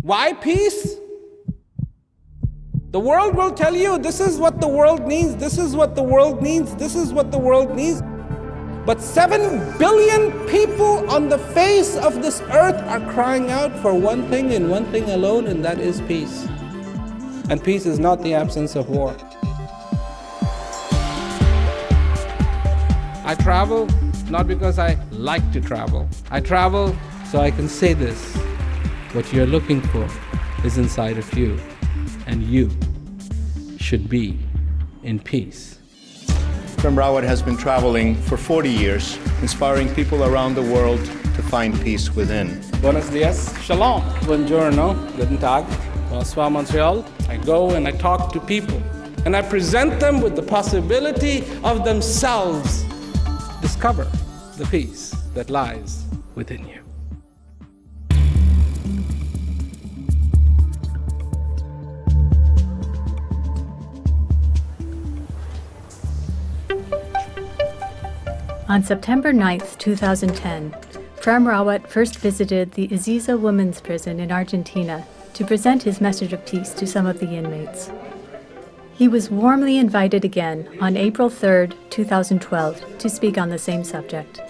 Why peace? The world will tell you this is what the world needs, this is what the world needs, this is what the world needs. But 7 billion people on the face of this earth are crying out for one thing and one thing alone, and that is peace. And peace is not the absence of war. I travel not because I like to travel. I travel so I can say this. What you're looking for is inside of you, and you should be in peace. Prem Rawat has been traveling for 40 years, inspiring people around the world to find peace within. Buenos dias, shalom, buongiorno, guten tag, bonsoir Montreal. I go and I talk to people, and I present them with the possibility of themselves discover the peace that lies within you. On September 9th, 2010, Prem Rawat first visited the Ezeiza women's prison in Argentina to present his message of peace to some of the inmates. He was warmly invited again on April 3rd, 2012, to speak on the same subject.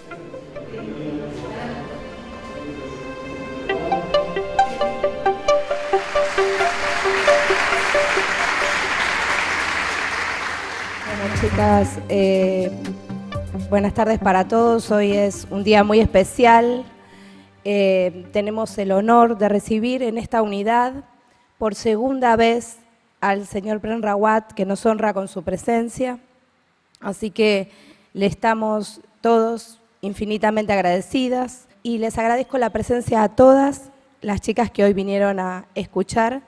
Bueno, chicas, buenas tardes para todos. Hoy es un día muy especial. Tenemos el honor de recibir en esta unidad por segunda vez al señor Prem Rawat, que nos honra con su presencia. Así que le estamos todos infinitamente agradecidas y les agradezco la presencia a todas las chicas que hoy vinieron a escuchar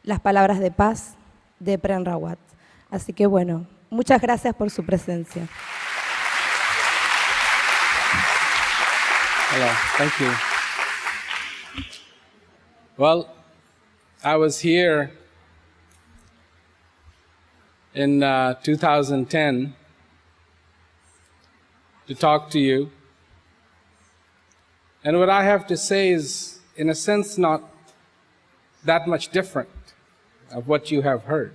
las palabras de paz de Prem Rawat. Así que bueno, muchas gracias por su presencia. Hello, thank you. Well, I was here in 2010 to talk to you. And what I have to say is, in a sense, not that much different of what you have heard.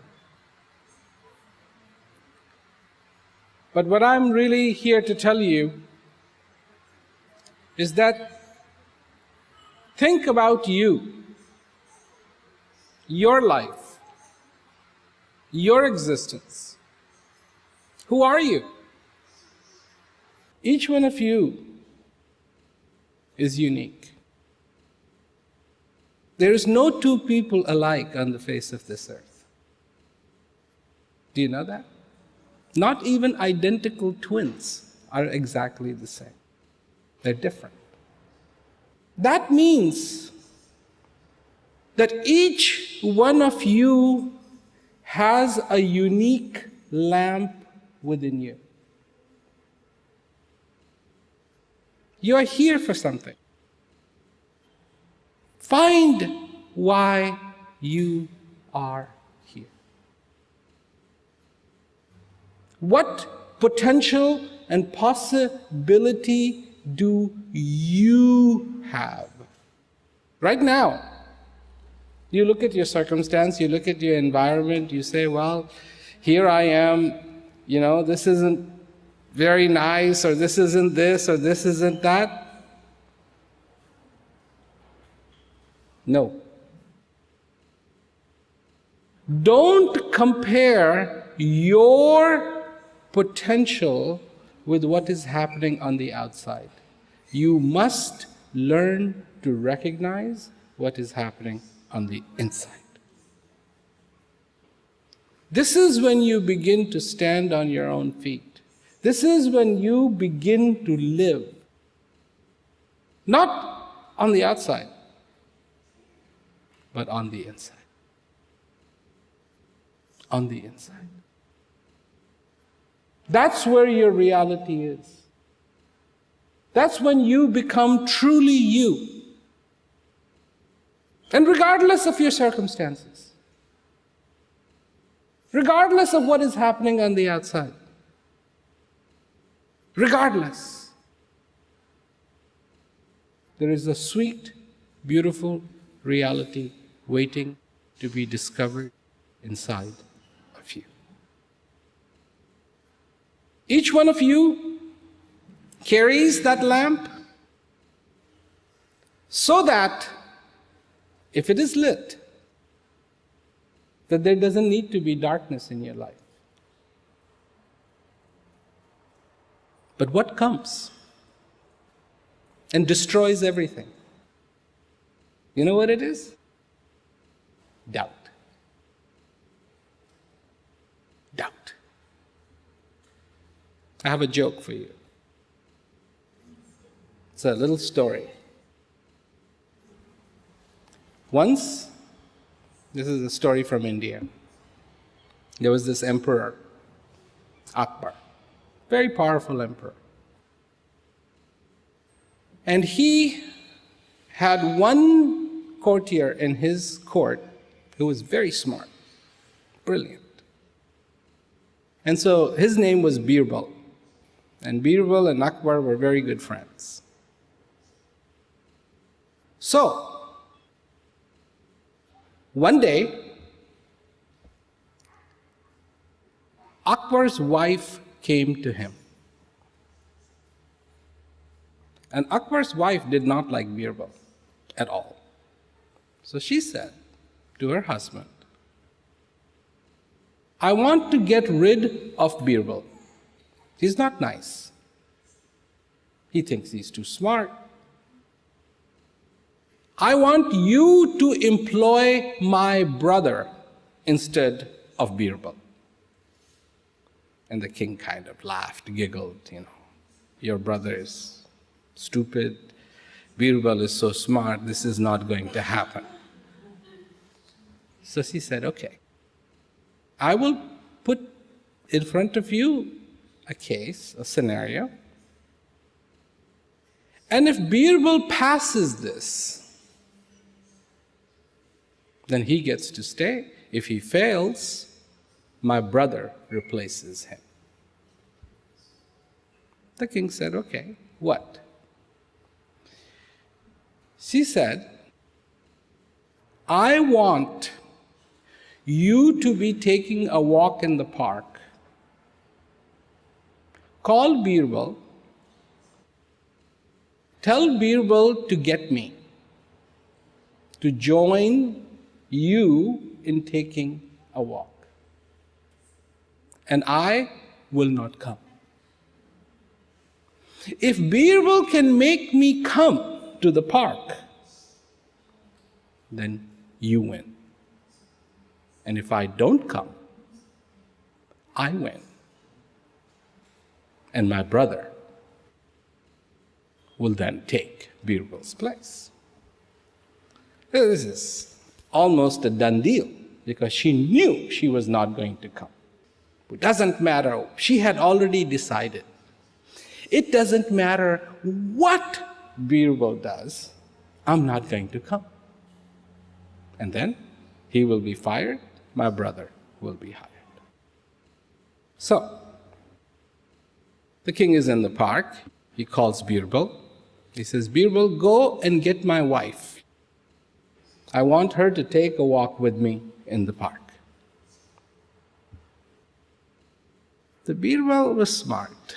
But what I'm really here to tell you is that think about you, your life, your existence. Who are you? Each one of you is unique. There is no two people alike on the face of this earth. Do you know that? Not even identical twins are exactly the same. They're different. That means that each one of you has a unique lamp within you. You are here for something. Find why you are here. What potential and possibility do you have? Right now, you look at your circumstance, you look at your environment, you say, well, here I am, this isn't very nice, or this isn't this, or this isn't that. No. Don't compare your potential with what is happening on the outside. You must learn to recognize what is happening on the inside. This is when you begin to stand on your own feet. This is when you begin to live. Not on the outside, but on the inside. On the inside. That's where your reality is. That's when you become truly you. And regardless of your circumstances, regardless of what is happening on the outside, regardless, there is a sweet, beautiful reality waiting to be discovered inside of you. Each one of you carries that lamp so that if it is lit, that there doesn't need to be darkness in your life. But what comes and destroys everything? You know what it is? Doubt. Doubt. I have a joke for you. It's a little story. Once, this is a story from India, there was this emperor, Akbar, very powerful emperor. And he had one courtier in his court who was very smart, brilliant. And so his name was Birbal. And Birbal and Akbar were very good friends. So, one day, Akbar's wife came to him. And Akbar's wife did not like Birbal at all. So she said to her husband, I want to get rid of Birbal. He's not nice. He thinks he's too smart. I want you to employ my brother instead of Birbal. And the king kind of laughed, giggled, your brother is stupid, Birbal is so smart, this is not going to happen. So she said, okay, I will put in front of you a case, a scenario, and if Birbal passes this, then he gets to stay. If he fails, my brother replaces him. The king said, okay, what? She said, I want you to be taking a walk in the park. Call Birbal. Tell Birbal to get me, to join you in taking a walk. And I will not come. If Birbal can make me come to the park, then you win. And if I don't come, I win. And my brother will then take Birbal's place. This is almost a done deal because she knew she was not going to come. It doesn't matter. She had already decided. It doesn't matter what Birbal does, I'm not going to come. And then he will be fired, my brother will be hired. So, the king is in the park. He calls Birbal. He says, Birbal, go and get my wife. I want her to take a walk with me in the park. The Birbal was smart.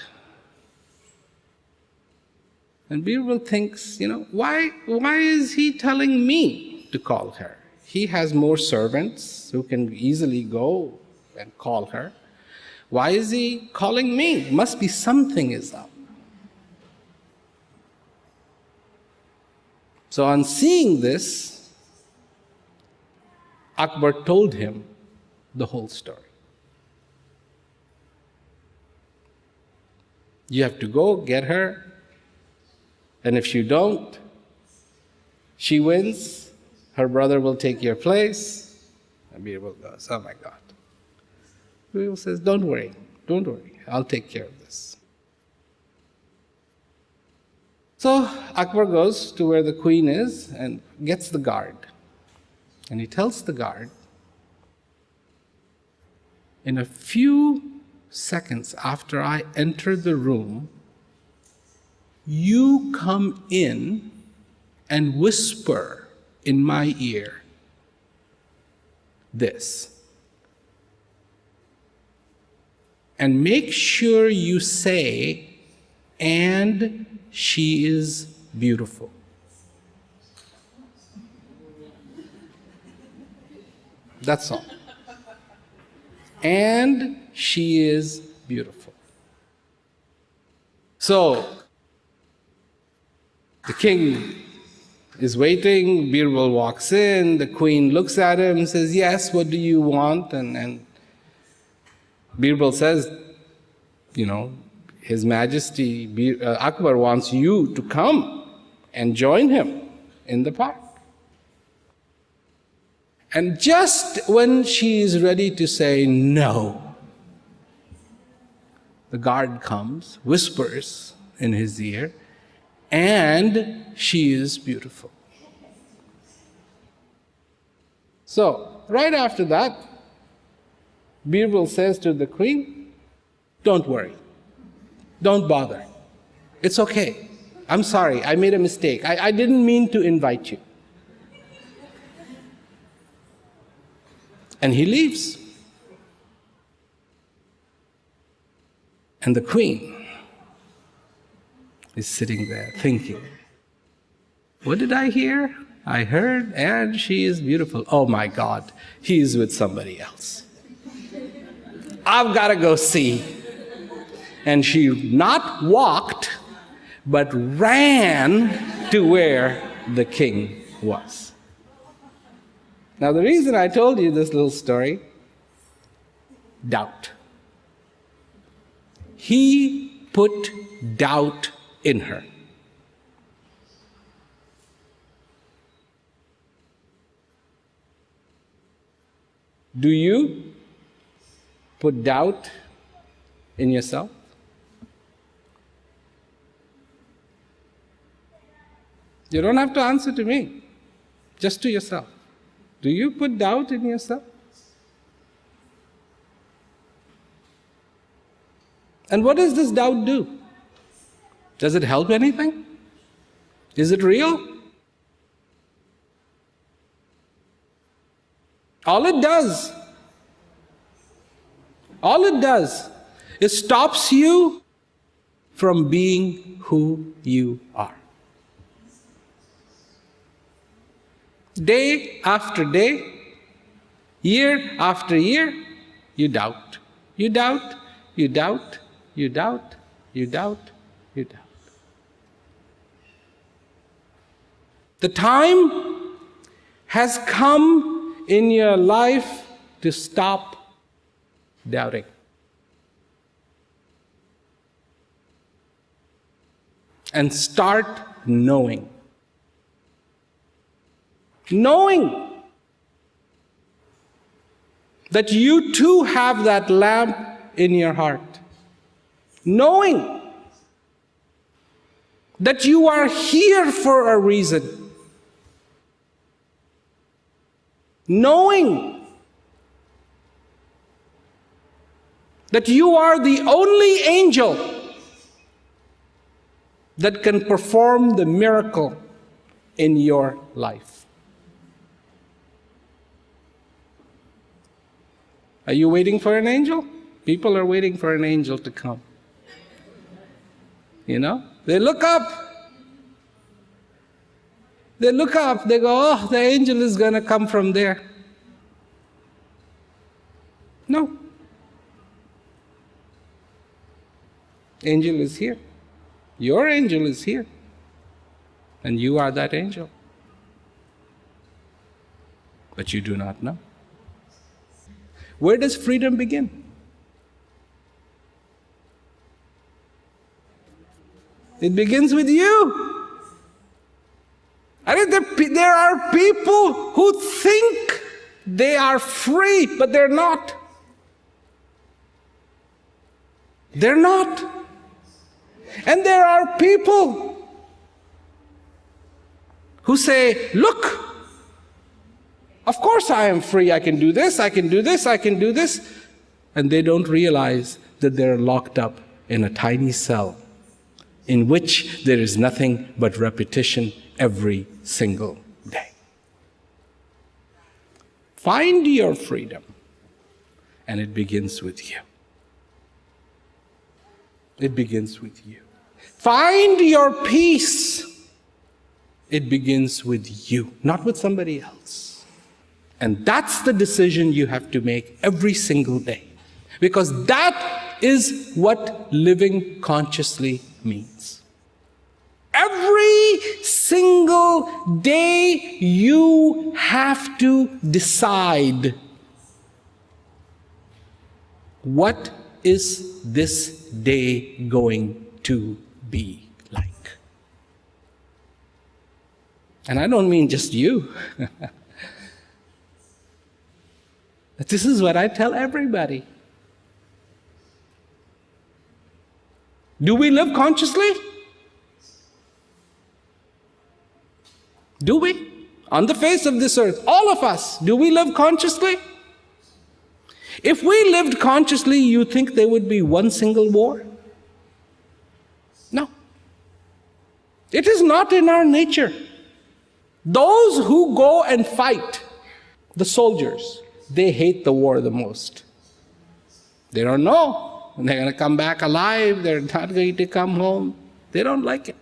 And Birbal thinks, why is he telling me to call her? He has more servants who can easily go and call her. Why is he calling me? Must be something is up. So on seeing this, Akbar told him the whole story. You have to go get her, and if you don't, she wins, her brother will take your place. And Birbal goes, oh my God. Birbal says, don't worry, I'll take care of this. So Akbar goes to where the queen is and gets the guard. And he tells the guard, in a few seconds after I enter the room, you come in and whisper in my ear, this. And make sure you say, and she is beautiful. That's all. And she is beautiful. So, the king is waiting, Birbal walks in, the queen looks at him and says, yes, what do you want? And Birbal says, His Majesty Akbar wants you to come and join him in the park. And just when she is ready to say no, the guard comes, whispers in his ear, and she is beautiful. So, right after that, Birbal says to the queen, don't worry, don't bother. It's okay. I'm sorry, I made a mistake. I didn't mean to invite you. And he leaves. And the queen is sitting there thinking, what did I hear? I heard, and she is beautiful. Oh my God, he is with somebody else. I've got to go see. And she not walked, but ran to where the king was. Now, the reason I told you this little story, doubt. He put doubt in her. Do you put doubt in yourself? You don't have to answer to me, just to yourself. Do you put doubt in yourself? And what does this doubt do? Does it help anything? Is it real? All it does is stops you from being who you are. Day after day, year after year, you doubt. You doubt, you doubt, you doubt, you doubt, you doubt. The time has come in your life to stop doubting. And start knowing. Knowing that you too have that lamp in your heart. Knowing that you are here for a reason. Knowing that you are the only angel that can perform the miracle in your life. Are you waiting for an angel? People are waiting for an angel to come. They look up. They look up, they go, oh, the angel is going to come from there. No. Angel is here. Your angel is here. And you are that angel. But you do not know. Where does freedom begin? It begins with you. I mean, there are people who think they are free, but they're not. They're not. And there are people who say, look, of course I am free, I can do this, I can do this, I can do this. And they don't realize that they're locked up in a tiny cell in which there is nothing but repetition every single day. Find your freedom. And it begins with you. It begins with you. Find your peace. It begins with you, not with somebody else. And that's the decision you have to make every single day. Because that is what living consciously means. Every single day you have to decide, what is this day going to be like? And I don't mean just you. But this is what I tell everybody. Do we live consciously? Do we? On the face of this earth, all of us, do we live consciously? If we lived consciously, you think there would be one single war? No. It is not in our nature. Those who go and fight, the soldiers, they hate the war the most. They don't know when they're going to come back alive, they're not going to come home. They don't like it.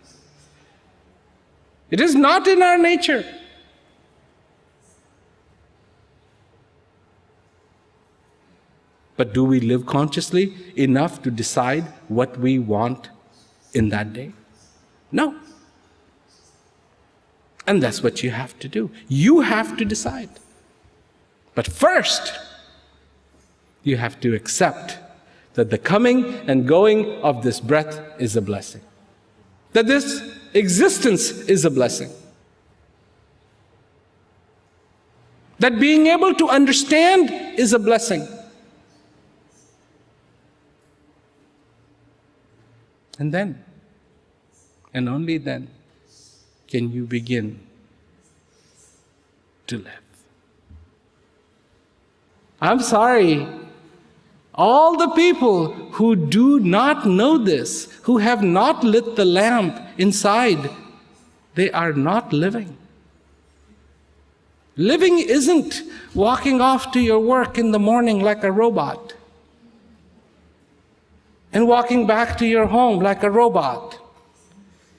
It is not in our nature. But do we live consciously enough to decide what we want in that day? No. And that's what you have to do. You have to decide. But first, you have to accept that the coming and going of this breath is a blessing. That this existence is a blessing. That being able to understand is a blessing. And then, and only then, can you begin to live. I'm sorry, all the people who do not know this, who have not lit the lamp inside, they are not living. Living isn't walking off to your work in the morning like a robot and walking back to your home like a robot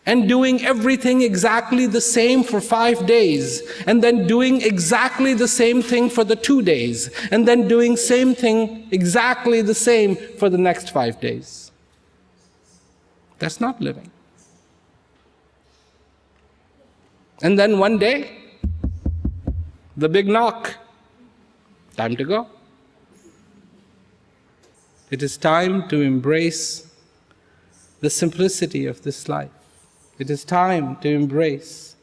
and doing everything exactly the same for 5 days and then doing exactly the same thing for the 2 days and then doing same thing exactly the same for the next 5 days. That's not living. And then one day, the big knock. Time to go. It is time to embrace the simplicity of this life. It is time to embrace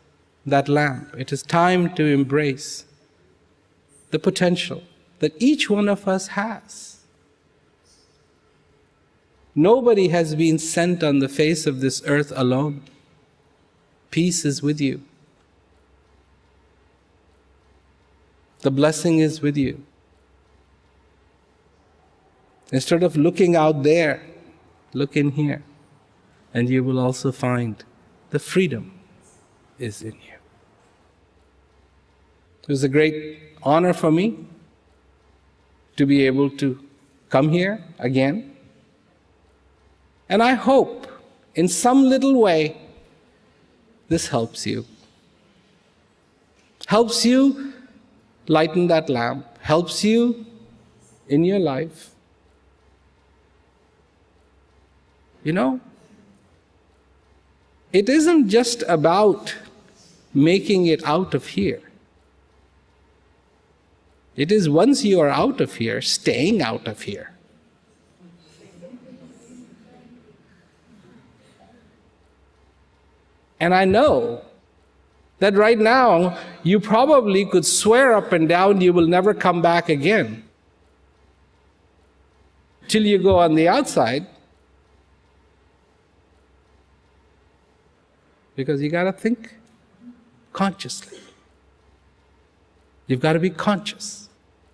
that lamp. It is time to embrace the potential that each one of us has. Nobody has been sent on the face of this earth alone. Peace is with you. The blessing is with you. Instead of looking out there, look in here, and you will also find the freedom is in you. It was a great honor for me to be able to come here again. And I hope in some little way this helps you. Helps you lighten that lamp, helps you in your life. You know, it isn't just about making it out of here. It is once you are out of here, staying out of here. And I know that right now, you probably could swear up and down you will never come back again. Till you go on the outside. Because you got to think consciously. You've got to be conscious.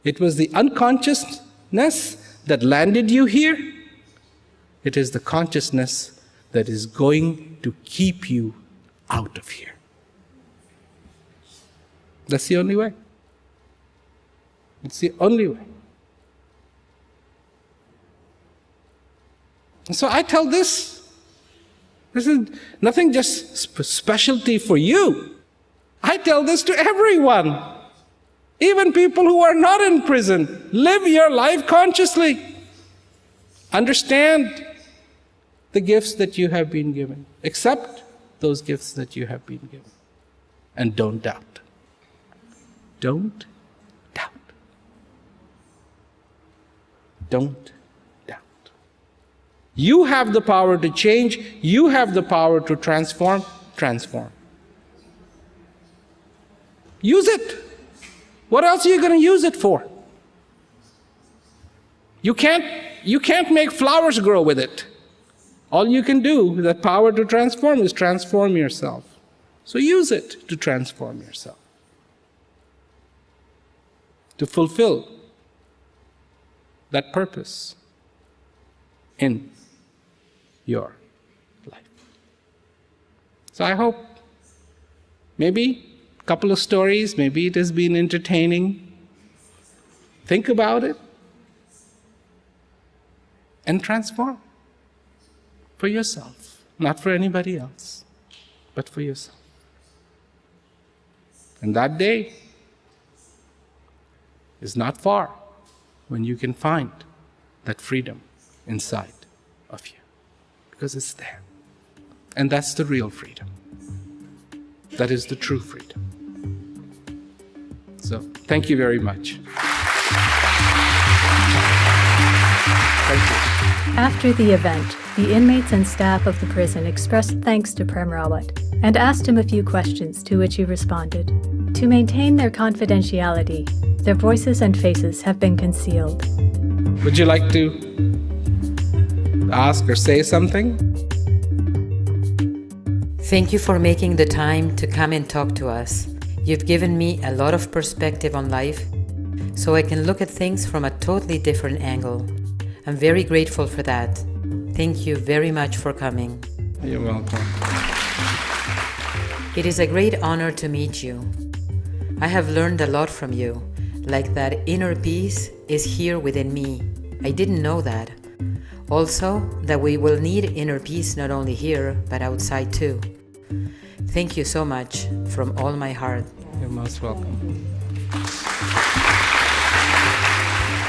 It was the unconsciousness that landed you here. It is the consciousness that is going to keep you out of here. That's the only way. It's the only way. And so I tell this is nothing just specialty for you. I tell this to everyone. Even people who are not in prison. Live your life consciously. Understand the gifts that you have been given. Accept those gifts that you have been given. And don't doubt. Don't doubt. Don't doubt. You have the power to change. You have the power to transform. Transform. Use it. What else are you going to use it for? You can't make flowers grow with it. All you can do with that power to transform is transform yourself. So use it to transform yourself. To fulfill that purpose in your life. So I hope maybe a couple of stories, maybe it has been entertaining. Think about it and transform for yourself, not for anybody else, but for yourself. And that day is not far when you can find that freedom inside of you, because it's there. And that's the real freedom. That is the true freedom. So, thank you very much. Thank you. After the event, the inmates and staff of the prison expressed thanks to Prem Rawat and asked him a few questions, to which he responded. To maintain their confidentiality, their voices and faces have been concealed. Would you like to ask or say something? Thank you for making the time to come and talk to us. You've given me a lot of perspective on life, so I can look at things from a totally different angle. I'm very grateful for that. Thank you very much for coming. You're welcome. It is a great honor to meet you. I have learned a lot from you, like that inner peace is here within me. I didn't know that. Also, that we will need inner peace not only here, but outside too. Thank you so much from all my heart. You're most welcome.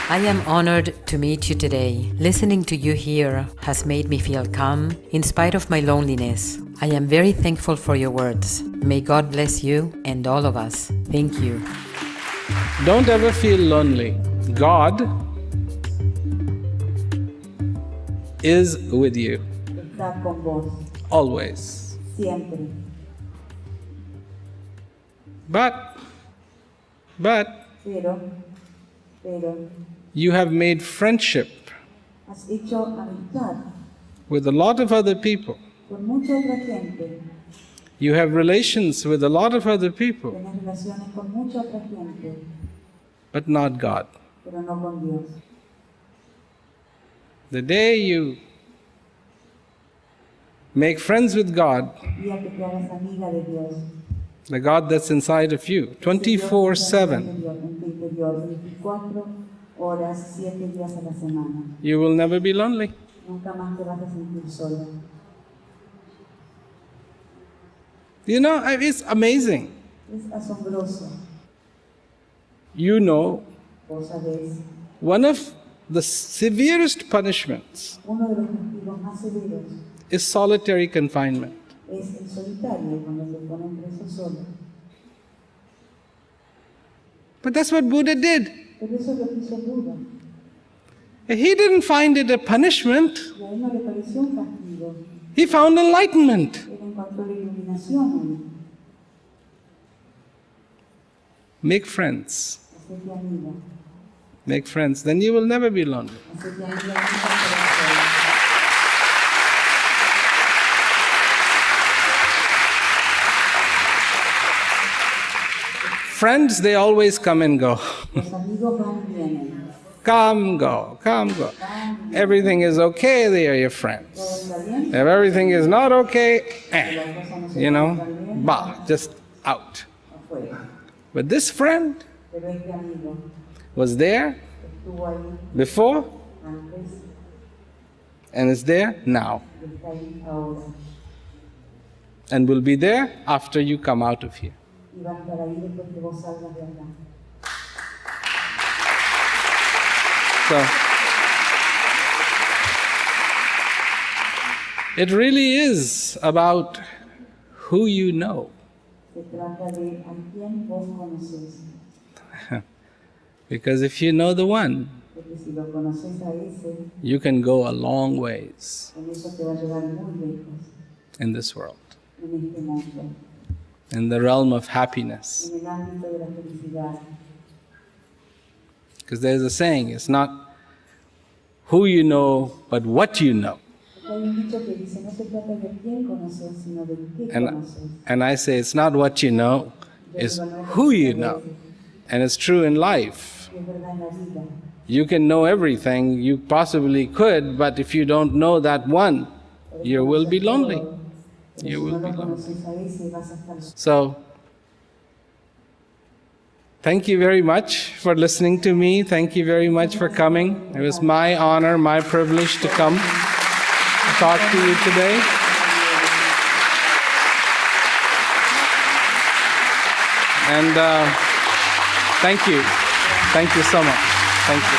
I am honored to meet you today. Listening to you here has made me feel calm in spite of my loneliness. I am very thankful for your words. May God bless you and all of us. Thank you. Don't ever feel lonely. God is with you. Está con vos, Always. siempre. But Pero, you have made friendship has hecho amistad with a lot of other people. con mucha otra gente. You have relations with a lot of other people, Tienes relaciones con mucha otra gente, but not God. pero no con Dios. The day you make friends with God, El día que te hagas amiga de Dios, the God that's inside of you, ese Dios que está 24/7, en tu interior, 24 horas, 7 días a la semana. you will never be lonely. Nunca más te vas a sentir solo. You know, it's amazing. Es asombroso. You know, Vos sabés, one of the severest punishments uno de los castigos más severos is solitary confinement. es el solitario, cuando se ponen preso solo. But that's what Buddha did. Pero eso es lo que hizo Buda. He didn't find it a punishment. Y a él no le pareció un castigo. He found enlightenment. Él encontró la iluminación Make friends. en hacerte amiga. Make friends. Then you will never be lonely. Hacerte amiga nunca serás sola. Friends, they always come and go. Los amigos van y vienen. Come, go, come, go. Everything is okay, they are your friends. Todo está bien. If everything is not okay, Las cosas no se you know, encuentran bien. bah, just out. Afuera. But this friend, Pero este amigo was there estuvo ahí before antes and is there now y está ahí ahora. and will be there after you come out of here. Y va a estar ahí después que vos salgas de acá. So it really is about who you know. Se trata de a quién vos conoces. Because if you know the one, Porque si lo conoces a ese, you can go a long ways con eso te va a llevar muy lejos in this world, en este mundo, in the realm of happiness. en el ámbito de la felicidad. Because there's a saying, it's not who you know, but what you know. Porque hay un dicho que dice, no se trata de quién conoces, sino de qué conoces. And I say it's not what you know, it's who you know. And it's true in life. Y es verdad en la vida. You can know everything, you possibly could, but if you don't know that one, you will be lonely. Pero You si will no be lo lonely. conoces a ese, vas a estar solo. So, thank you very much for listening to me. Thank you very much for coming. It was my honor, my privilege to come and talk to you today. And thank you. Thank you so much. Thank you.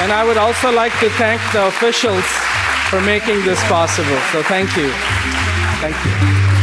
And I would also like to thank the officials for making this possible. So thank you. Thank you.